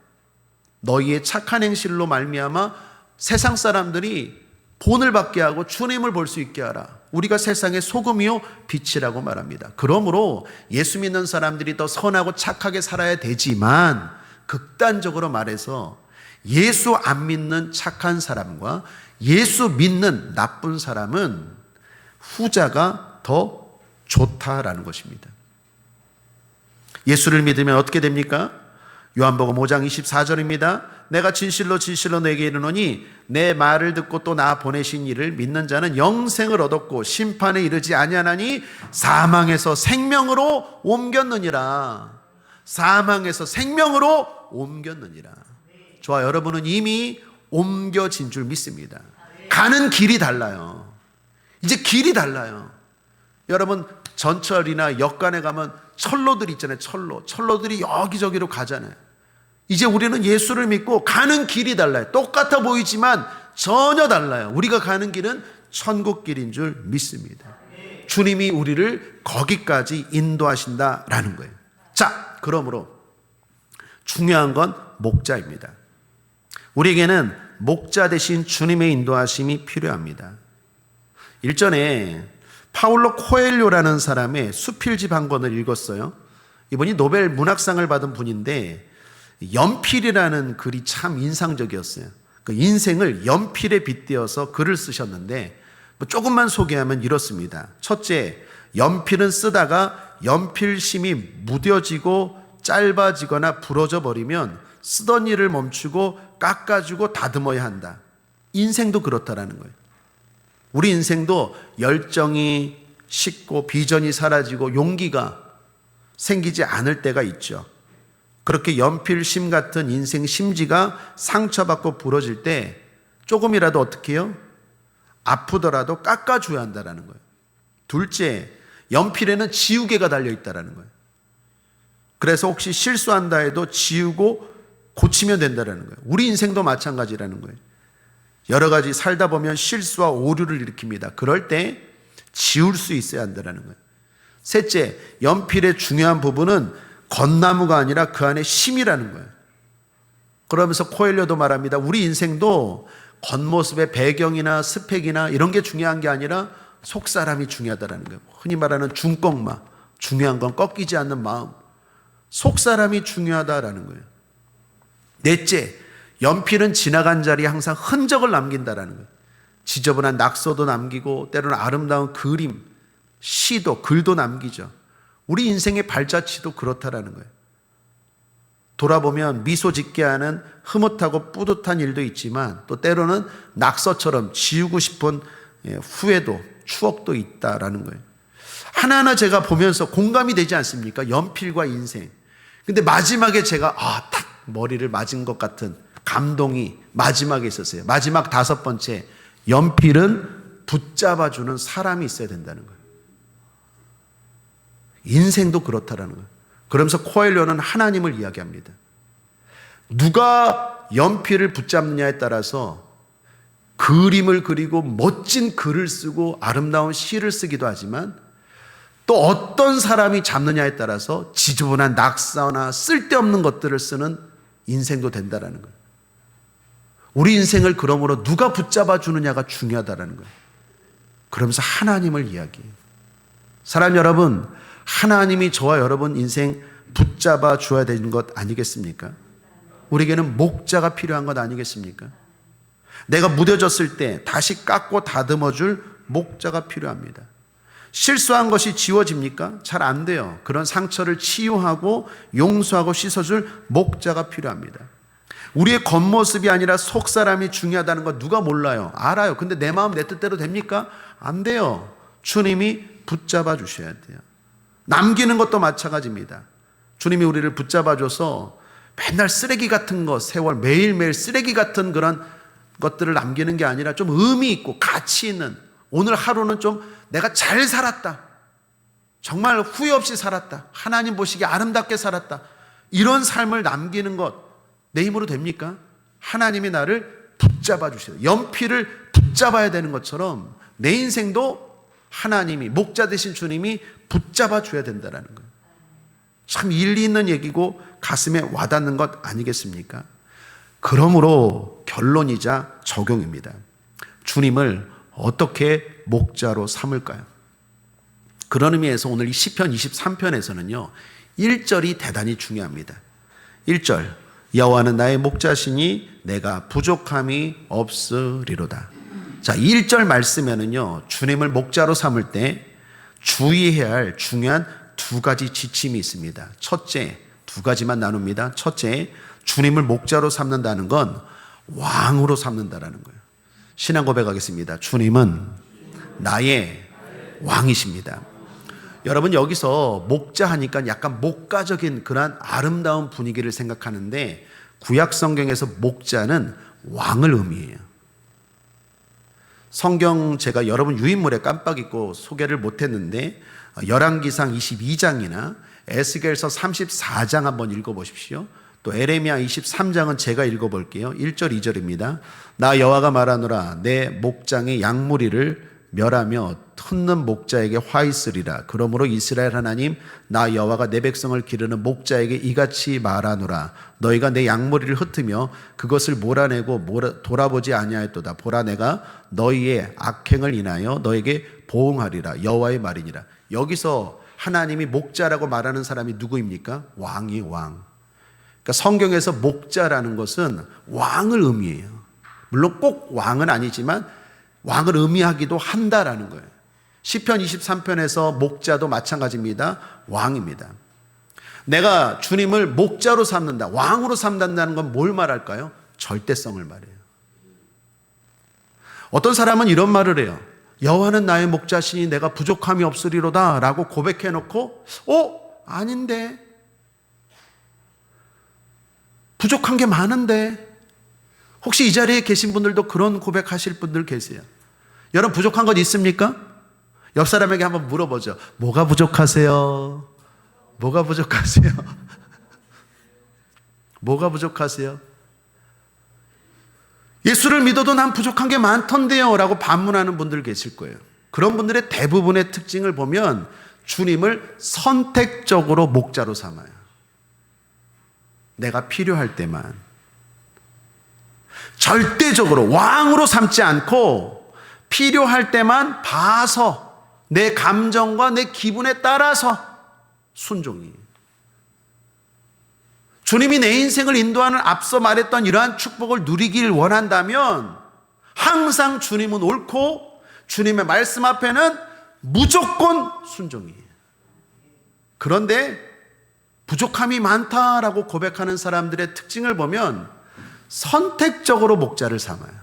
너희의 착한 행실로 말미암아 세상 사람들이 본을 받게 하고 주님을 볼 수 있게 하라. 우리가 세상의 소금이요 빛이라고 말합니다. 그러므로 예수 믿는 사람들이 더 선하고 착하게 살아야 되지만 극단적으로 말해서 예수 안 믿는 착한 사람과 예수 믿는 나쁜 사람은 후자가 더 좋다라는 것입니다. 예수를 믿으면 어떻게 됩니까? 요한복음 5장 24절입니다. 내가 진실로 진실로 너에게 이르노니 내 말을 듣고 또 나 보내신 이를 믿는 자는 영생을 얻었고 심판에 이르지 아니하나니 사망에서 생명으로 옮겼느니라. 사망에서 생명으로 옮겼느니라. 저와 여러분은 이미 옮겨진 줄 믿습니다. 가는 길이 달라요. 이제 길이 달라요. 여러분 전철이나 역관에 가면 철로들 있잖아요. 철로들이 여기저기로 가잖아요. 이제 우리는 예수를 믿고 가는 길이 달라요. 똑같아 보이지만 전혀 달라요. 우리가 가는 길은 천국 길인 줄 믿습니다. 주님이 우리를 거기까지 인도하신다라는 거예요. 자, 그러므로 중요한 건 목자입니다. 우리에게는 목자 대신 주님의 인도하심이 필요합니다. 일전에 파울로 코엘료라는 사람의 수필집 한 권을 읽었어요. 이분이 노벨 문학상을 받은 분인데 연필이라는 글이 참 인상적이었어요. 그 인생을 연필에 빗대어서 글을 쓰셨는데 조금만 소개하면 이렇습니다. 첫째, 연필은 쓰다가 연필심이 무뎌지고 짧아지거나 부러져 버리면 쓰던 일을 멈추고 깎아주고 다듬어야 한다. 인생도 그렇다라는 거예요. 우리 인생도 열정이 식고 비전이 사라지고 용기가 생기지 않을 때가 있죠. 그렇게 연필심 같은 인생 심지가 상처받고 부러질 때 조금이라도 어떻게 해요? 아프더라도 깎아줘야 한다는 거예요. 둘째, 연필에는 지우개가 달려있다는 거예요. 그래서 혹시 실수한다 해도 지우고 고치면 된다는 거예요. 우리 인생도 마찬가지라는 거예요. 여러 가지 살다 보면 실수와 오류를 일으킵니다. 그럴 때 지울 수 있어야 한다는 거예요. 셋째, 연필의 중요한 부분은 겉나무가 아니라 그 안에 심이라는 거예요. 그러면서 코엘료도 말합니다. 우리 인생도 겉모습의 배경이나 스펙이나 이런 게 중요한 게 아니라 속사람이 중요하다는 거예요. 흔히 말하는 중꺾마, 중요한 건 꺾이지 않는 마음. 속사람이 중요하다라는 거예요. 넷째, 연필은 지나간 자리에 항상 흔적을 남긴다라는 거예요. 지저분한 낙서도 남기고 때로는 아름다운 그림, 시도, 글도 남기죠. 우리 인생의 발자취도 그렇다라는 거예요. 돌아보면 미소 짓게 하는 흐뭇하고 뿌듯한 일도 있지만 또 때로는 낙서처럼 지우고 싶은 후회도, 추억도 있다라는 거예요. 하나하나 제가 보면서 공감이 되지 않습니까? 연필과 인생. 근데 마지막에 제가 탁 머리를 맞은 것 같은 감동이 마지막에 있었어요. 마지막 5번째, 연필은 붙잡아주는 사람이 있어야 된다는 거예요. 인생도 그렇다라는 거예요. 그러면서 코엘료는 하나님을 이야기합니다. 누가 연필을 붙잡느냐에 따라서 그림을 그리고 멋진 글을 쓰고 아름다운 시를 쓰기도 하지만 또 어떤 사람이 잡느냐에 따라서 지저분한 낙서나 쓸데없는 것들을 쓰는 인생도 된다라는 거예요. 우리 인생을 그러므로 누가 붙잡아 주느냐가 중요하다라는 거예요. 그러면서 하나님을 이야기해요. 사람 여러분, 하나님이 저와 여러분 인생 붙잡아 줘야 되는 것 아니겠습니까? 우리에게는 목자가 필요한 것 아니겠습니까? 내가 무뎌졌을 때 다시 깎고 다듬어 줄 목자가 필요합니다. 실수한 것이 지워집니까? 잘 안 돼요. 그런 상처를 치유하고 용서하고 씻어줄 목자가 필요합니다. 우리의 겉모습이 아니라 속사람이 중요하다는 거 누가 몰라요? 알아요. 근데 내 마음 내 뜻대로 됩니까? 안 돼요. 주님이 붙잡아 주셔야 돼요. 남기는 것도 마찬가지입니다. 주님이 우리를 붙잡아 줘서 맨날 쓰레기 같은 거, 세월 매일매일 쓰레기 같은 그런 것들을 남기는 게 아니라 좀 의미 있고 가치 있는, 오늘 하루는 좀 내가 잘 살았다, 정말 후회 없이 살았다, 하나님 보시기에 아름답게 살았다, 이런 삶을 남기는 것 내 힘으로 됩니까? 하나님이 나를 붙잡아 주셔요. 연필을 붙잡아야 되는 것처럼 내 인생도 하나님이, 목자 되신 주님이 붙잡아 줘야 된다는 거예요. 참 일리 있는 얘기고 가슴에 와닿는 것 아니겠습니까? 그러므로 결론이자 적용입니다. 주님을 어떻게 목자로 삼을까요? 그런 의미에서 오늘 이 시편 23편에서는요 1절이 대단히 중요합니다. 1절, 여호와는 나의 목자시니 내가 부족함이 없으리로다. 자, 1절 말씀에는요 주님을 목자로 삼을 때 주의해야 할 중요한 2가지 지침이 있습니다. 첫째, 2가지만 나눕니다. 첫째, 주님을 목자로 삼는다는 건 왕으로 삼는다라는 거예요. 신앙 고백하겠습니다. 주님은 나의 왕이십니다. 여러분, 여기서 목자 하니까 약간 목가적인 그런 아름다운 분위기를 생각하는데 구약 성경에서 목자는 왕을 의미해요. 성경 제가 여러분 유인물에 깜빡 잊고 소개를 못했는데 열왕기상 22장이나 에스겔서 34장 한번 읽어보십시오. 또 에레미야 23장은 제가 읽어볼게요. 1절 2절입니다. 나 여호와가 말하노라, 내 목장의 양무리를 멸하며 흩는 목자에게 화 있으리라. 그러므로 이스라엘 하나님 나 여호와가 내 백성을 기르는 목자에게 이같이 말하노라. 너희가 내 양무리를 흩으며 그것을 몰아내고 돌아보지 아니하였도다. 보라, 내가 너희의 악행을 인하여 너에게 보응하리라. 여호와의 말이니라. 여기서 하나님이 목자라고 말하는 사람이 누구입니까? 왕이 왕. 그러니까 성경에서 목자라는 것은 왕을 의미해요. 물론 꼭 왕은 아니지만 왕을 의미하기도 한다라는 거예요. 시편 23편에서 목자도 마찬가지입니다. 왕입니다. 내가 주님을 목자로 삼는다, 왕으로 삼는다는 건 뭘 말할까요? 절대성을 말해요. 어떤 사람은 이런 말을 해요. 여호와는 나의 목자시니 내가 부족함이 없으리로다 라고 고백해놓고 아닌데, 부족한 게 많은데. 혹시 이 자리에 계신 분들도 그런 고백하실 분들 계세요? 여러분, 부족한 것 있습니까? 옆 사람에게 한번 물어보죠. 뭐가 부족하세요? 뭐가 부족하세요? 뭐가 부족하세요? 예수를 믿어도 난 부족한 게 많던데요 라고 반문하는 분들 계실 거예요. 그런 분들의 대부분의 특징을 보면 주님을 선택적으로 목자로 삼아요. 내가 필요할 때만. 절대적으로 왕으로 삼지 않고 필요할 때만 봐서 내 감정과 내 기분에 따라서 순종이. 주님이 내 인생을 인도하는 앞서 말했던 이러한 축복을 누리길 원한다면 항상 주님은 옳고 주님의 말씀 앞에는 무조건 순종이에요. 그런데 부족함이 많다라고 고백하는 사람들의 특징을 보면 선택적으로 목자를 삼아요.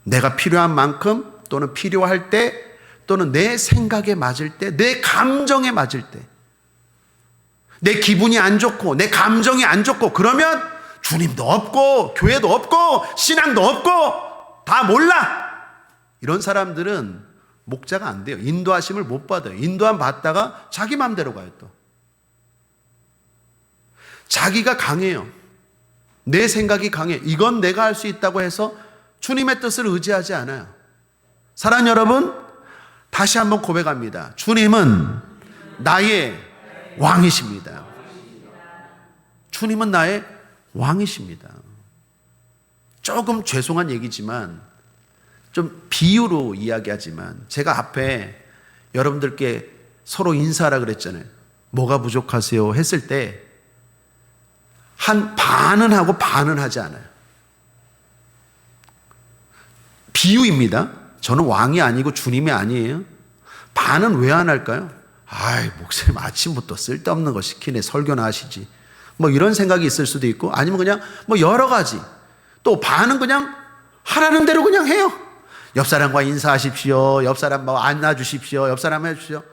내가 필요한 만큼 또는 필요할 때 또는 내 생각에 맞을 때, 내 감정에 맞을 때, 내 기분이 안 좋고 내 감정이 안 좋고 그러면 주님도 없고 교회도 없고 신앙도 없고 다 몰라. 이런 사람들은 목자가 안 돼요. 인도하심을 못 받아요. 인도함 받다가 자기 마음대로 가요. 또 자기가 강해요. 내 생각이 강해. 이건 내가 할 수 있다고 해서 주님의 뜻을 의지하지 않아요. 사랑하는 여러분, 다시 한번 고백합니다. 주님은 나의 왕이십니다. 주님은 나의 왕이십니다. 조금 죄송한 얘기지만 좀 비유로 이야기하지만 제가 앞에 여러분들께 서로 인사하라 그랬잖아요. 뭐가 부족하세요? 했을 때 한 반은 하고 반은 하지 않아요. 비유입니다. 저는 왕이 아니고 주님이 아니에요. 반은 왜 안 할까요? 아이, 목사님 아침부터 쓸데없는 거 시키네. 설교나 하시지. 뭐 이런 생각이 있을 수도 있고 아니면 그냥 뭐 여러 가지. 또 반은 그냥 하라는 대로 그냥 해요. 옆 사람과 인사하십시오. 옆 사람 뭐 안아주십시오. 옆 사람 해주십시오.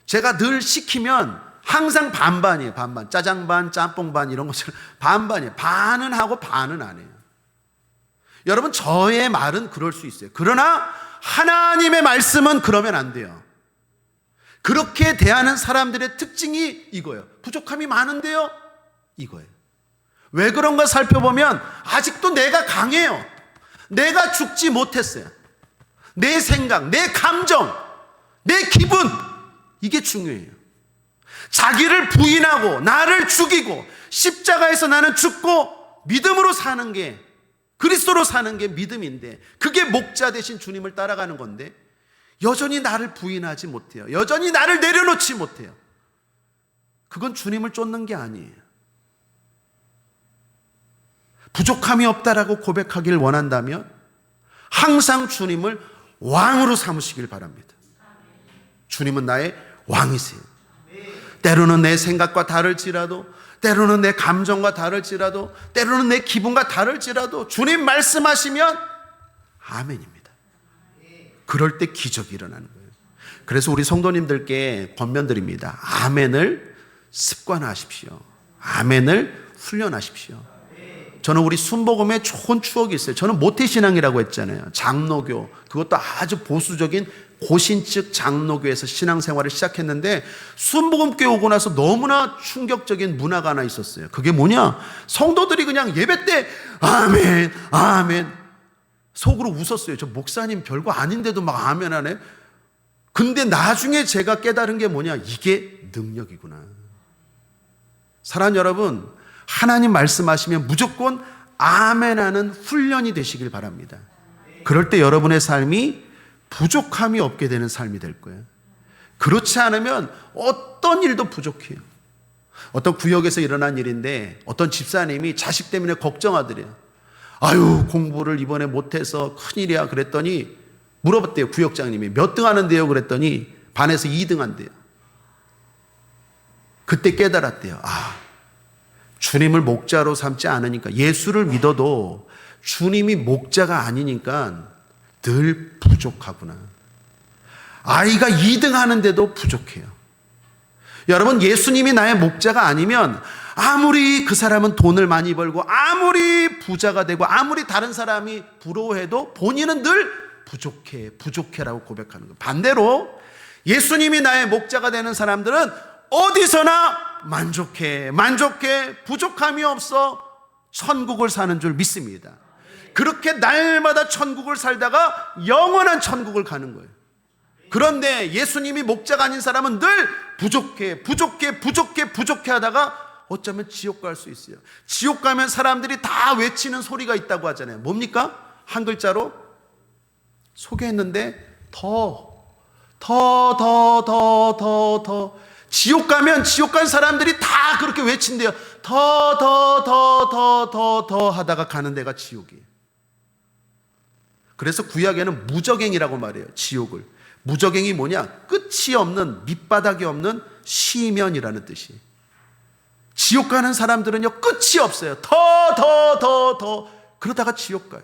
제가 늘 시키면 항상 반반이에요. 반반. 짜장 반, 짬뽕 반 이런 것처럼 반반이에요. 반은 하고 반은 안 해요. 여러분, 저의 말은 그럴 수 있어요. 그러나 하나님의 말씀은 그러면 안 돼요. 그렇게 대하는 사람들의 특징이 이거예요. 부족함이 많은데요? 이거예요. 왜 그런가 살펴보면 아직도 내가 강해요. 내가 죽지 못했어요. 내 생각, 내 감정, 내 기분, 이게 중요해요. 자기를 부인하고 나를 죽이고 십자가에서 나는 죽고 믿음으로 사는 게, 그리스도로 사는 게 믿음인데 그게 목자 대신 주님을 따라가는 건데 여전히 나를 부인하지 못해요. 여전히 나를 내려놓지 못해요. 그건 주님을 쫓는 게 아니에요. 부족함이 없다라고 고백하길 원한다면 항상 주님을 왕으로 삼으시길 바랍니다. 주님은 나의 왕이세요. 때로는 내 생각과 다를지라도, 때로는 내 감정과 다를지라도, 때로는 내 기분과 다를지라도 주님 말씀하시면 아멘입니다. 그럴 때 기적이 일어나는 거예요. 그래서 우리 성도님들께 권면드립니다. 아멘을 습관하십시오. 아멘을 훈련하십시오. 저는 우리 순복음에 좋은 추억이 있어요. 저는 모태신앙이라고 했잖아요. 장로교, 그것도 아주 보수적인 고신측 장로교에서 신앙생활을 시작했는데 순복음교회 오고 나서 너무나 충격적인 문화가 하나 있었어요. 그게 뭐냐? 성도들이 그냥 예배 때 아멘, 아멘 속으로 웃었어요. 저 목사님 별거 아닌데도 막 아멘 하네. 근데 나중에 제가 깨달은 게 뭐냐? 이게 능력이구나. 사랑하는 여러분, 하나님 말씀하시면 무조건 아멘하는 훈련이 되시길 바랍니다. 그럴 때 여러분의 삶이 부족함이 없게 되는 삶이 될 거예요. 그렇지 않으면 어떤 일도 부족해요. 어떤 구역에서 일어난 일인데 어떤 집사님이 자식 때문에 걱정하더래요. 아유, 공부를 이번에 못해서 큰일이야. 그랬더니 물어봤대요. 구역장님이 몇 등 하는데요? 그랬더니 반에서 2등 한대요. 그때 깨달았대요. 아, 주님을 목자로 삼지 않으니까, 예수를 믿어도 주님이 목자가 아니니까 늘 부족하구나. 아이가 2등 하는데도 부족해요. 여러분, 예수님이 나의 목자가 아니면 아무리 그 사람은 돈을 많이 벌고 아무리 부자가 되고 아무리 다른 사람이 부러워해도 본인은 늘 부족해라고 고백하는 거예요. 반대로 예수님이 나의 목자가 되는 사람들은 어디서나 만족해, 부족함이 없어 천국을 사는 줄 믿습니다. 그렇게 날마다 천국을 살다가 영원한 천국을 가는 거예요. 그런데 예수님이 목자가 아닌 사람은 늘 부족해 하다가 어쩌면 지옥 갈 수 있어요. 지옥 가면 사람들이 다 외치는 소리가 있다고 하잖아요. 뭡니까? 한 글자로 소개했는데 더. 지옥 가면 지옥 간 사람들이 다 그렇게 외친대요. 더 하다가 가는 데가 지옥이에요. 그래서 구약에는 무적행이라고 말해요. 지옥을. 무적행이 뭐냐? 끝이 없는, 밑바닥이 없는 시면이라는 뜻이에요. 지옥 가는 사람들은요, 끝이 없어요. 더 그러다가 지옥 가요.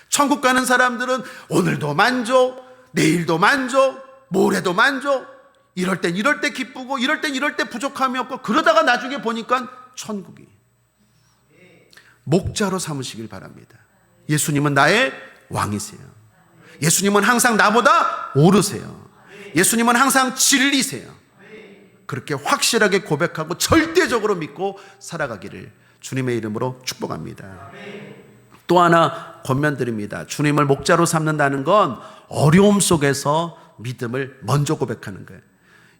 천국 가는 사람들은 오늘도 만족, 내일도 만족, 모레도 만족, 이럴 때 기쁘고 이럴 때 부족함이 없고, 그러다가 나중에 보니까 천국이. 목자로 삼으시길 바랍니다. 예수님은 나의 왕이세요. 예수님은 항상 나보다 오르세요. 예수님은 항상 진리세요. 그렇게 확실하게 고백하고 절대적으로 믿고 살아가기를 주님의 이름으로 축복합니다. 또 하나 권면드립니다. 주님을 목자로 삼는다는 건 어려움 속에서 믿음을 먼저 고백하는 거예요.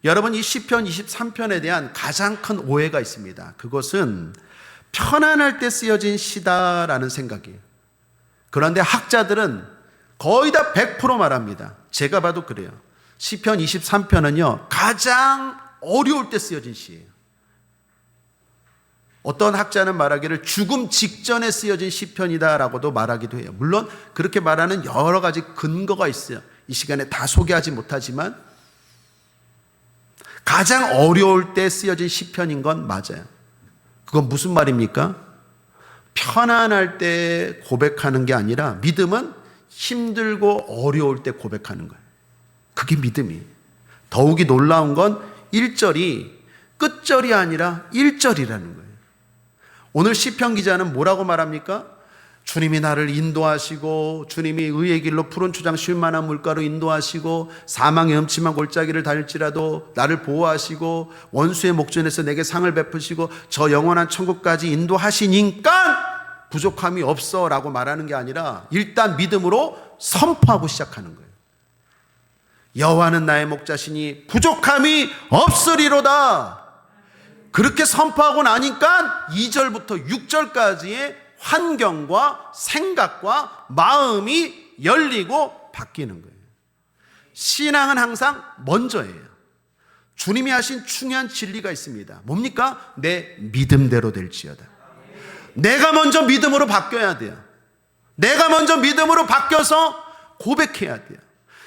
여러분, 이 시편 23편에 대한 가장 큰 오해가 있습니다. 그것은 편안할 때 쓰여진 시다라는 생각이에요. 그런데 학자들은 거의 다 100% 말합니다. 제가 봐도 그래요. 시편 23편은요, 가장 어려울 때 쓰여진 시예요. 어떤 학자는 말하기를 죽음 직전에 쓰여진 시편이다라고도 말하기도 해요. 물론 그렇게 말하는 여러 가지 근거가 있어요. 이 시간에 다 소개하지 못하지만 가장 어려울 때 쓰여진 시편인 건 맞아요. 그건 무슨 말입니까? 편안할 때 고백하는 게 아니라 믿음은 힘들고 어려울 때 고백하는 거예요. 그게 믿음이에요. 더욱이 놀라운 건 1절이 끝절이 아니라 1절이라는 거예요. 오늘 시편 기자는 뭐라고 말합니까? 주님이 나를 인도하시고, 주님이 의의 길로 푸른 초장 쉴만한 물가로 인도하시고, 사망의 음침한 골짜기를 달릴지라도 나를 보호하시고, 원수의 목전에서 내게 상을 베푸시고, 저 영원한 천국까지 인도하시니까 부족함이 없어 라고 말하는 게 아니라 일단 믿음으로 선포하고 시작하는 거예요. 여호와는 나의 목자시니 부족함이 없으리로다. 그렇게 선포하고 나니까 2절부터 6절까지의 환경과 생각과 마음이 열리고 바뀌는 거예요. 신앙은 항상 먼저예요. 주님이 하신 중요한 진리가 있습니다. 뭡니까? 내 믿음대로 될지어다. 내가 먼저 믿음으로 바뀌어야 돼요. 내가 먼저 믿음으로 바뀌어서 고백해야 돼요.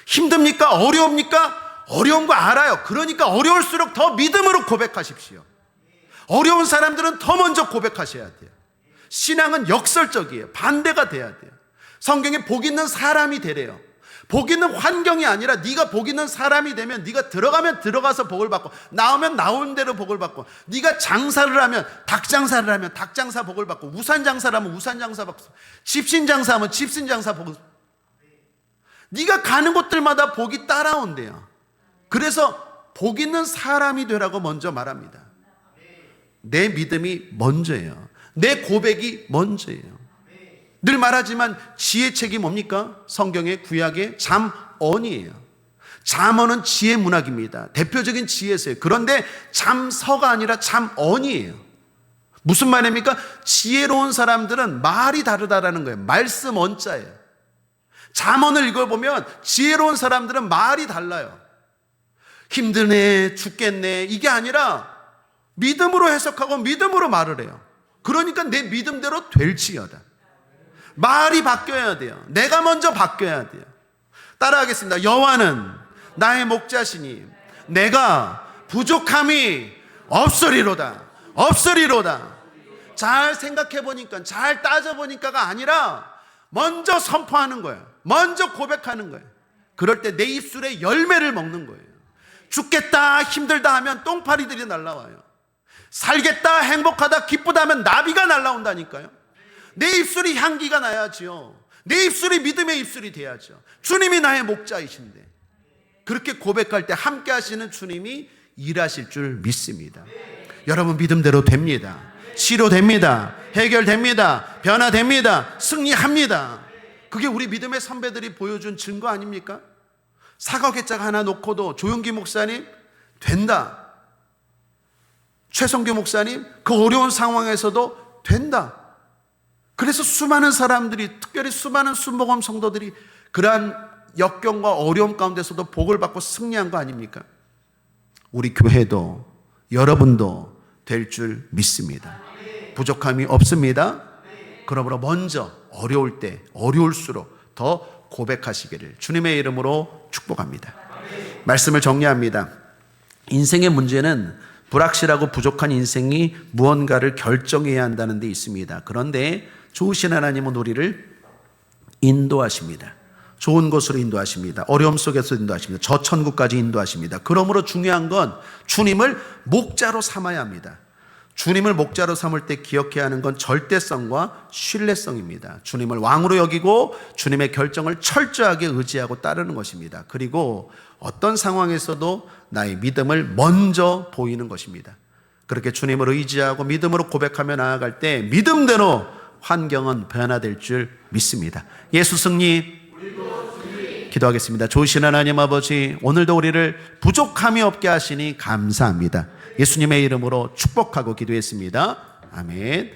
힘듭니까? 어려웁니까? 어려운 거 알아요. 그러니까 어려울수록 더 믿음으로 고백하십시오. 어려운 사람들은 더 먼저 고백하셔야 돼요. 신앙은 역설적이에요. 반대가 돼야 돼요. 성경에 복 있는 사람이 되래요. 복 있는 환경이 아니라 네가 복 있는 사람이 되면 네가 들어가면 들어가서 복을 받고, 나오면 나온 대로 복을 받고, 네가 장사를 하면 닭장사를 하면 닭장사 복을 받고, 우산장사를 하면 우산장사 받고, 집신장사하면 집신장사 복을 받고, 네가 가는 곳들마다 복이 따라온대요. 그래서 복 있는 사람이 되라고 먼저 말합니다. 내 믿음이 먼저예요. 내 고백이 먼저예요. 늘 말하지만 지혜책이 뭡니까? 성경의 구약의 잠언이에요. 잠언은 지혜 문학입니다. 대표적인 지혜서예요. 그런데 잠서가 아니라 잠언이에요. 무슨 말입니까? 지혜로운 사람들은 말이 다르다라는 거예요. 말씀 언자예요. 잠언을 읽어보면 지혜로운 사람들은 말이 달라요. 힘드네, 죽겠네, 이게 아니라 믿음으로 해석하고 믿음으로 말을 해요. 그러니까 내 믿음대로 될지어다. 말이 바뀌어야 돼요. 내가 먼저 바뀌어야 돼요. 따라하겠습니다. 여호와는 나의 목자시니 내가 부족함이 없으리로다. 없으리로다. 잘 생각해 보니까, 잘 따져 보니까가 아니라 먼저 선포하는 거예요. 먼저 고백하는 거예요. 그럴 때 내 입술에 열매를 먹는 거예요. 죽겠다, 힘들다 하면 똥파리들이 날라와요. 살겠다, 행복하다, 기쁘다 하면 나비가 날라온다니까요. 내 입술이 향기가 나야지요. 내 입술이 믿음의 입술이 돼야죠. 주님이 나의 목자이신데, 그렇게 고백할 때 함께 하시는 주님이 일하실 줄 믿습니다. 여러분 믿음대로 됩니다. 치료됩니다. 해결됩니다. 변화됩니다. 승리합니다. 그게 우리 믿음의 선배들이 보여준 증거 아닙니까? 사과개짝 하나 놓고도 조용기 목사님 된다. 최성규 목사님 그 어려운 상황에서도 된다. 그래서 수많은 사람들이, 특별히 수많은 순복음 성도들이 그러한 역경과 어려움 가운데서도 복을 받고 승리한 거 아닙니까? 우리 교회도 여러분도 될 줄 믿습니다. 부족함이 없습니다. 그러므로 먼저 어려울 때 어려울수록 더 고백하시기를 주님의 이름으로 축복합니다. 말씀을 정리합니다. 인생의 문제는 불확실하고 부족한 인생이 무언가를 결정해야 한다는 데 있습니다. 그런데 좋으신 하나님은 우리를 인도하십니다. 좋은 곳으로 인도하십니다. 어려움 속에서 인도하십니다. 저 천국까지 인도하십니다. 그러므로 중요한 건 주님을 목자로 삼아야 합니다. 주님을 목자로 삼을 때 기억해야 하는 건 절대성과 신뢰성입니다. 주님을 왕으로 여기고 주님의 결정을 철저하게 의지하고 따르는 것입니다. 그리고 어떤 상황에서도 나의 믿음을 먼저 보이는 것입니다. 그렇게 주님을 의지하고 믿음으로 고백하며 나아갈 때 믿음대로 환경은 변화될 줄 믿습니다. 예수 승리. 기도하겠습니다. 좋으신 하나님 아버지, 오늘도 우리를 부족함이 없게 하시니 감사합니다. 예수님의 이름으로 축복하고 기도했습니다. 아멘.